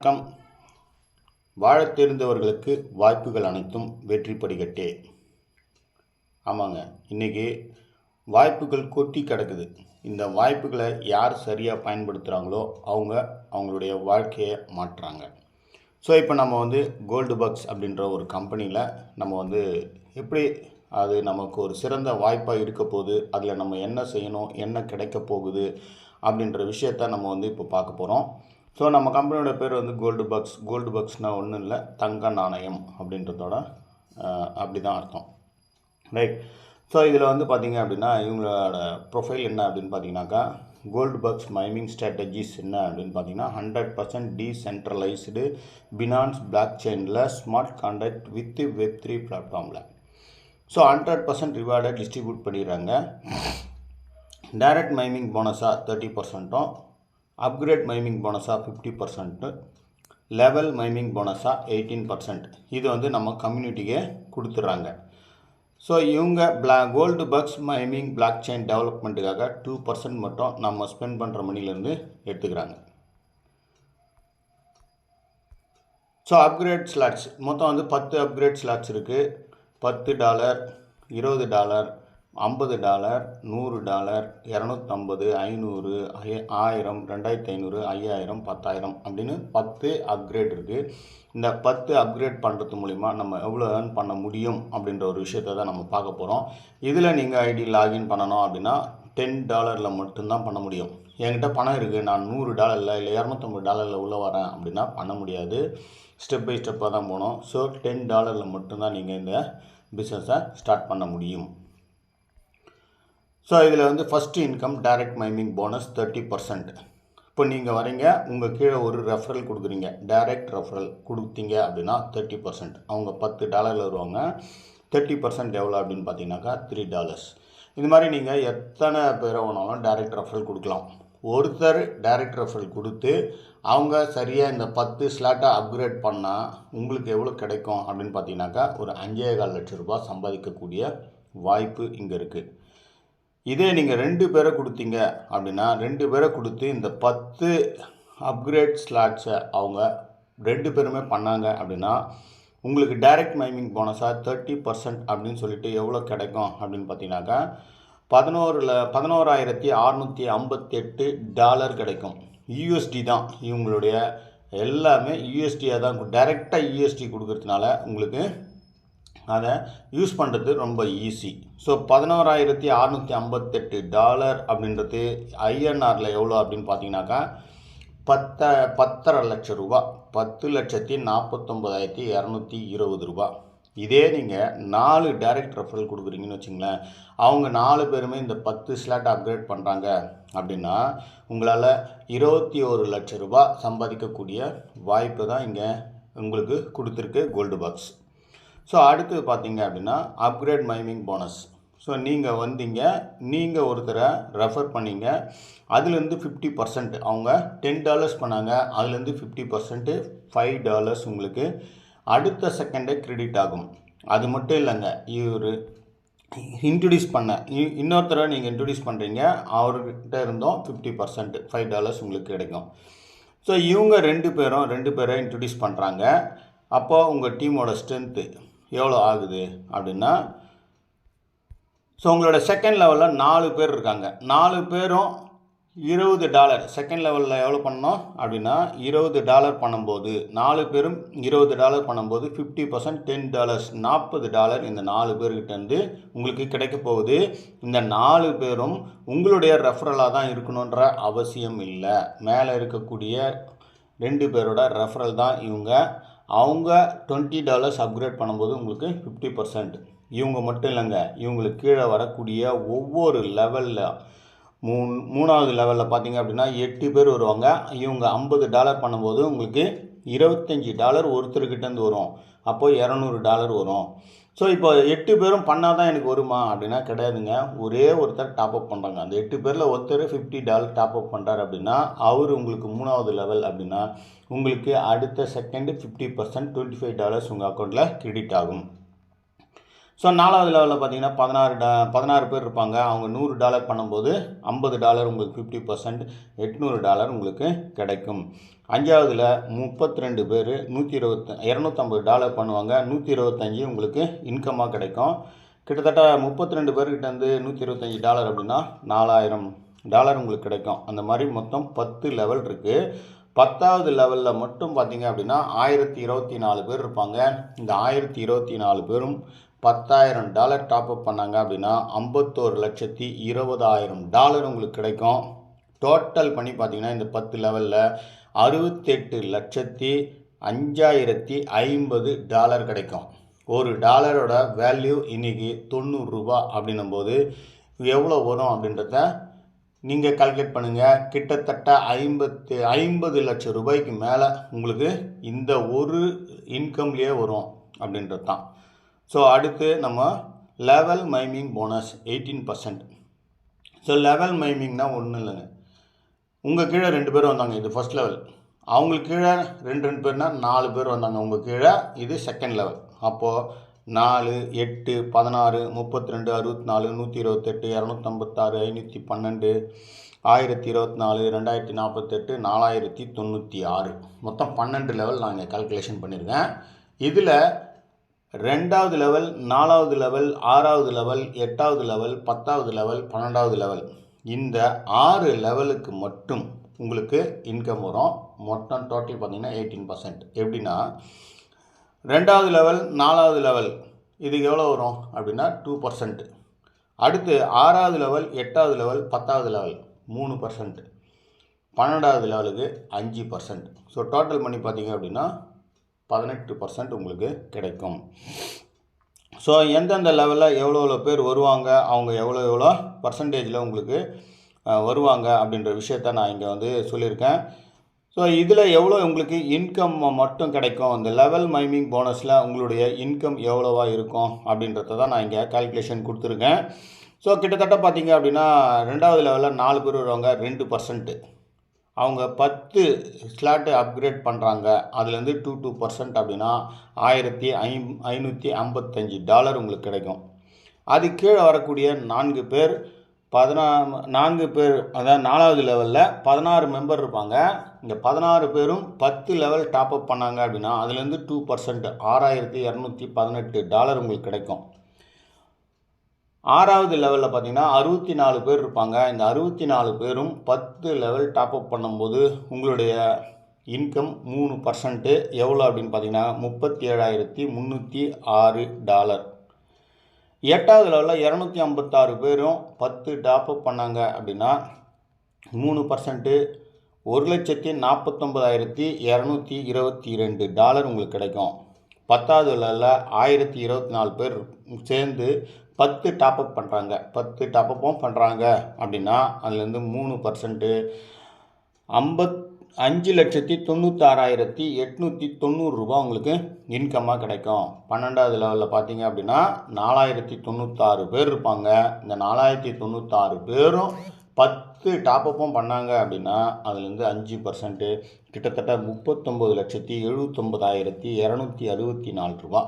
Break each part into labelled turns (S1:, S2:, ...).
S1: வணக்கம். வாழத் தெரிந்தவர்களுக்கு வாய்ப்புகள் அனைத்தும் வெற்றி படிக்கட்டே. ஆமாங்க, இன்றைக்கி வாய்ப்புகள் கொட்டி கிடக்குது. இந்த வாய்ப்புகளை யார் சரியாக பயன்படுத்துகிறாங்களோ அவங்களுடைய வாழ்க்கையை மாற்றுறாங்க. ஸோ இப்போ நம்ம கோல்டு பக்ஸ் அப்படின்ற ஒரு கம்பெனியில் நம்ம எப்படி அது நமக்கு ஒரு சிறந்த வாய்ப்பாக இருக்க போகுது, அதில் நம்ம என்ன செய்யணும், என்ன கிடைக்க போகுது அப்படின்ற விஷயத்த நம்ம இப்போ பார்க்க போகிறோம். ஸோ நம்ம கம்பெனியோட பேர் கோல்டு பக்ஸ். கோல்டு பக்ஸ்னால் ஒன்றும் இல்லை, தங்க நாணயம் அப்படின்றதோட அப்படி தான் அர்த்தம், ரைட்? ஸோ இதில் பார்த்திங்க அப்படின்னா இவங்களோட ப்ரொஃபைல் என்ன அப்படின்னு பார்த்தீங்கன்னாக்கா, கோல்டு பக்ஸ் மைனிங் ஸ்ட்ராட்டஜிஸ் என்ன அப்படின்னு பார்த்தீங்கன்னா 100% டீசென்ட்ரலைஸ்டு பினான்ஸ் பிளாக் செயினில் ஸ்மார்ட் கான்ட்ராக்ட் வித் Web3 பிளாட்ஃபார்மில். ஸோ 100% ரிவார்டை டிஸ்ட்ரிபியூட் பண்ணிடுறாங்க. டைரக்ட் மைனிங் போனஸாக 30%, அப்கிரேட் மைனிங் போனஸாக 50%, லெவல் மைனிங் போனஸாக 18%. இது நம்ம கம்யூனிட்டிக்கே கொடுத்துட்றாங்க. ஸோ இவங்க gold bucks mining blockchain டெவலப்மெண்ட்டுக்காக 2% மட்டும் நம்ம ஸ்பெண்ட் பண்ணுற மணிலேருந்து எடுத்துக்கிறாங்க. ஸோ அப்கிரேட் ஸ்லாட்ஸ் மொத்தம் 10 அப்கிரேட் ஸ்லாட்ஸ் இருக்குது. $10, $20, $50, $100, $250, $500, $1000, $2500, $5000, $10000 அப்படின்னு 10 அப்கிரேட் இருக்குது. இந்த 10 அப்கிரேட் பண்ணுறது மூலிமா நம்ம எவ்வளோ ஏர்ன் பண்ண முடியும் அப்படின்ற ஒரு விஷயத்தை தான் நம்ம பார்க்க போகிறோம். இதில் நீங்கள் ஐடி லாகின் பண்ணணும் அப்படின்னா $10 மட்டும்தான் பண்ண முடியும். என்கிட்ட பணம் இருக்குது, நான் $100 இல்லை $250 உள்ளே வரேன் அப்படின்னா பண்ண முடியாது. ஸ்டெப் பை ஸ்டெப்பாக தான் போகணும். ஸோ $10 மட்டும்தான் நீங்கள் இந்த பிஸ்னஸை ஸ்டார்ட் பண்ண முடியும். ஸோ இதில் first income direct mining bonus 30%. இப்போ நீங்கள் வரீங்க, உங்கள் கீழே ஒரு ரெஃபரல் கொடுக்குறீங்க, டைரக்ட் ரெஃபரல் கொடுத்தீங்க அப்படின்னா 30%. அவங்க $10 வருவாங்க. 30% எவ்வளோ அப்படின்னு பார்த்தீங்கன்னாக்கா $3. இது மாதிரி நீங்கள் எத்தனை பேரை வேணாலும் டைரக்ட் ரெஃபரல் கொடுக்கலாம். ஒருத்தர் டைரக்ட் ரெஃபரல் கொடுத்து அவங்க சரியாக இந்த 10 ஸ்லாட்டை அப்கிரேட் பண்ணால் உங்களுக்கு எவ்வளோ கிடைக்கும் அப்படின்னு பார்த்தீங்கன்னாக்கா ஒரு 5,4 லட்சம் ரூபாய் சம்பாதிக்கக்கூடிய வாய்ப்பு இங்கே இருக்குது. இதே நீங்கள் 2 பேரை கொடுத்தீங்க அப்படின்னா 2 பேரை கொடுத்து இந்த 10 அப்கிரேட் ஸ்லாட்ஸை அவங்க 2 பேருமே பண்ணாங்க அப்படின்னா உங்களுக்கு டைரக்ட் மைனிங் போனஸாக 30% அப்படின்னு சொல்லிட்டு எவ்வளோ கிடைக்கும் அப்படின்னு பார்த்தீங்கன்னாக்கா $11,658 கிடைக்கும். யூஎஸ்டி தான் இவங்களுடைய எல்லாமே யூஎஸ்டியாக தான். டைரெக்டாக யூஎஸ்டி கொடுக்கறதுனால உங்களுக்கு அதை யூஸ் பண்ணுறது ரொம்ப ஈஸி. ஸோ $11,658 அப்படின்றது ஐஎன்ஆரில் எவ்வளோ அப்படின்னு பார்த்தீங்கன்னாக்கா 10.5 லட்சம் ரூபா, 10,49,220 ரூபா. இதே நீங்கள் 4 டைரக்ட் ரெஃபரல் கொடுக்குறீங்கன்னு வச்சுங்களேன், அவங்க 4 பேருமே இந்த 10 ஸ்லாட் அப்கிரேட் பண்ணுறாங்க அப்படின்னா உங்களால் 21 லட்சம் ரூபா சம்பாதிக்கக்கூடிய வாய்ப்பு தான் இங்கே உங்களுக்கு கொடுத்துருக்கு கோல்டு பாக்ஸ். ஸோ அடுத்து பார்த்தீங்க அப்படின்னா அப்கிரேட் மைனிங் போனஸ். ஸோ நீங்கள் நீங்கள் ஒருத்தரை ரெஃபர் பண்ணீங்க, அதுலேருந்து 50% அவங்க $10 பண்ணாங்க, அதுலேருந்து 50% $5 உங்களுக்கு அடுத்த செகண்டே கிரெடிட் ஆகும். அது மட்டும் இல்லைங்க, இவர் இன்ட்ரடியூஸ் பண்ண இன்னொருத்தரை நீங்கள் இன்ட்ரடியூஸ் பண்ணுறீங்க, அவர்கிட்ட இருந்தோம் 50% $5 உங்களுக்கு கிடைக்கும். ஸோ இவங்க 2 பேரை இன்ட்ரடியூஸ் பண்ணுறாங்க. அப்போது உங்கள் டீமோட ஸ்ட்ரென்த்து எவ்வளோ ஆகுது அப்படின்னா, ஸோ உங்களோட செகண்ட் லெவலில் 4 பேர் இருக்காங்க. 4 பேரும் $20 செகண்ட் லெவலில் எவ்வளோ பண்ணோம் அப்படின்னா $20 பண்ணும்போது 4 பேரும் $20 பண்ணும்போது 50% $10 $40 இந்த 4 பேர்கிட்டேருந்து உங்களுக்கு கிடைக்க போகுது. இந்த 4 பேரும் உங்களுடைய ரெஃபரலாக தான் இருக்கணுன்ற அவசியம் இல்லை. மேலே இருக்கக்கூடிய 2 பேரோட ரெஃபரல் தான் இவங்க. அவங்க $20 அப்கிரேட் பண்ணும்போது உங்களுக்கு 50%. இவங்க மட்டும் இல்லைங்க, இவங்களுக்கு கீழே வரக்கூடிய ஒவ்வொரு லெவலில் மூணாவது லெவலில் பார்த்தீங்க அப்படின்னா 8 பேர் வருவாங்க. இவங்க $50 பண்ணும்போது உங்களுக்கு $25 ஒருத்தர்கிட்டேருந்து வரும். அப்போது $200 வரும். ஸோ இப்போ 8 பேரும் பண்ணால் தான் எனக்கு வருமா அப்படின்னா கிடையாதுங்க. ஒரே ஒருத்தர் டாப்அப் பண்ணுறாங்க. அந்த 8 பேரில் ஒருத்தர் $50 டாப்அப் பண்ணுறாரு அப்படின்னா அவர் உங்களுக்கு 3வது லெவல் அப்படின்னா உங்களுக்கு அடுத்த செகண்டு 50% $25 உங்கள் அக்கௌண்ட்டில் கிரெடிட் ஆகும். ஸோ 4வது லெவலில் பார்த்தீங்கன்னா 16 பேர் இருப்பாங்க. அவங்க $100 பண்ணும்போது $50 உங்களுக்கு 50%, $800 உங்களுக்கு கிடைக்கும். அஞ்சாவதுல 32 பேர் $250 பண்ணுவாங்க. 125 உங்களுக்கு இன்கமாக கிடைக்கும். கிட்டத்தட்ட 32 பேர்கிட்ட வந்து $125 அப்படின்னா $4000 உங்களுக்கு கிடைக்கும். அந்த மாதிரி மொத்தம் 10 லெவல் இருக்குது. 10வது லெவலில் மட்டும் பார்த்தீங்க அப்படின்னா 1024 பேர் இருப்பாங்க. இந்த 1024 பேரும் $10,000 டாப்அப் பண்ணாங்க அப்படின்னா $51,20,000 உங்களுக்கு கிடைக்கும். டோட்டல் பண்ணி பார்த்தீங்கன்னா இந்த 10 லெவலில் $68,05,050 கிடைக்கும். ஒரு டாலரோட வேல்யூ இன்றைக்கி $90 அப்படின்னும் போது எவ்வளோ வரும் அப்படின்றத நீங்கள் கால்குலேட் பண்ணுங்கள். கிட்டத்தட்ட 50 லட்சம் ரூபாய்க்கு மேலே உங்களுக்கு இந்த ஒரு இன்கம்லேயே வரும் அப்படின்றது தான். ஸோ அடுத்து நம்ம level mining bonus 18%. So level மைமிங்னா ஒன்றும் இல்லைங்க. உங்கள் கீழே 2 பேர் வந்தாங்க, இது ஃபஸ்ட் லெவல். அவங்களுக்கு கீழே 2 பேர்னா 4 பேர் வந்தாங்க உங்கள் கீழே, இது செகண்ட் லெவல். அப்போது 4, 8, 16, 32, 64, 128, 256, 512, 1024, 2048, 4096 மொத்தம் 12 லெவல் நான் இங்கே கால்குலேஷன் பண்ணியிருக்கேன். இதில் 2வது லெவல், 4வது லெவல், 6வது லெவல், 8வது லெவல், 10வது லெவல், 12வது லெவல், இந்த 6 லெவலுக்கு மட்டும் உங்களுக்கு இன்கம் வரும். மொத்தம் டோட்டல் பார்த்திங்கன்னா 18%. எப்படின்னா 2வது லெவல், 4வது லெவல் இதுக்கு எவ்வளோ வரும் அப்படின்னா 2%. அடுத்து 6வது லெவல், 8வது லெவல், 10வது லெவல் 3%, 12வது லெவலுக்கு 5%. ஸோ டோட்டல் பண்ணி பார்த்தீங்க அப்படின்னா 18% உங்களுக்கு கிடைக்கும். ஸோ எந்தெந்த லெவலில் எவ்வளோ பேர் வருவாங்க, அவங்க எவ்வளோ பர்சன்டேஜில் உங்களுக்கு வருவாங்க அப்படின்ற விஷயத்த நான் இங்கே வந்து சொல்லியிருக்கேன். ஸோ இதில் எவ்வளோ உங்களுக்கு இன்கம் மட்டும் கிடைக்கும், இந்த லெவல் மைமிங் போனஸில் உங்களுடைய இன்கம் எவ்வளோவா இருக்கும் அப்படின்றத தான் நான் இங்கே கால்குலேஷன் கொடுத்துருக்கேன். ஸோ கிட்டத்தட்ட பார்த்தீங்க அப்படின்னா 2வது லெவலில் 4 பேர் வருவாங்க, 2%. அவங்க 10 ஸ்லாட்டு அப்கிரேட் பண்ணுறாங்க, அதுலேருந்து 2% அப்படின்னா $1555 உங்களுக்கு கிடைக்கும். அது கீழே வரக்கூடிய 4 பேர் அதாவது 4வது லெவலில் 16 மெம்பர் இருப்பாங்க. இந்த 16 பேரும் 10 லெவல் டாப்அப் பண்ணாங்க அப்படின்னா அதுலேருந்து 2% $6218 உங்களுக்கு கிடைக்கும். 6வது லெவலில் பார்த்தீங்கன்னா 64 பேர் இருப்பாங்க. இந்த 64 பேரும் 10 லெவல் டாப்அப் பண்ணும்போது உங்களுடைய இன்கம் 3% எவ்வளோ அப்படின்னு பார்த்தீங்கன்னா $37,306. 8வது லெவலில் 256 பேரும் 10 டாப்அப் பண்ணாங்க அப்படின்னா 3% $1,49,222 உங்களுக்கு கிடைக்கும். 10வது லெவலில் 1024 பேர் சேர்ந்து 10 டாப்அப் பண்ணுறாங்க, 10 டாப்அப்பும் பண்ணுறாங்க அப்படின்னா அதுலேருந்து 3% $5,96,890 உங்களுக்கு இன்கமாக கிடைக்கும். 12வது லெவலில் பார்த்தீங்க அப்படின்னா 4096 பேர் இருப்பாங்க. இந்த 4096 பேரும் 10 டாப்அப்பும் பண்ணாங்க அப்படின்னா அதுலேருந்து 5% கிட்டத்தட்ட $39,79,264.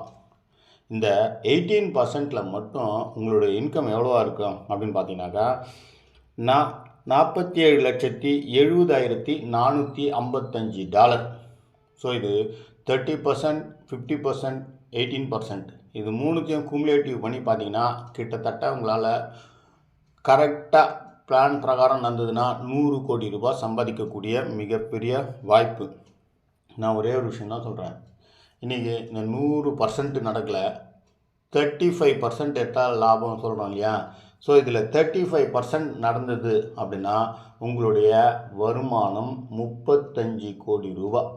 S1: இந்த 18%ல் மட்டும் உங்களுடைய இன்கம் எவ்வளோவா இருக்கும் அப்படின்னு பார்த்தீங்கன்னாக்கா $47,70,455. ஸோ இது 30%, 50%, 18%, இது மூணுத்தையும் குமுலேட்டிவ் பண்ணி பார்த்தீங்கன்னா கிட்டத்தட்ட உங்களால் கரெக்டாக பிளான் பிரகாரம் நடந்ததுன்னா 100 கோடி ரூபாய் சம்பாதிக்கக்கூடிய மிகப்பெரிய வாய்ப்பு. நான் ஒரே ஒரு விஷயம் தான் சொல்கிறேன், இன்றைக்கி இந்த 100% நடக்கலை, 35% எடுத்தால் லாபம் சொல்கிறோம் இல்லையா. ஸோ இதில் 35% நடந்தது அப்படின்னா உங்களுடைய வருமானம் 35 கோடி ரூபாய்.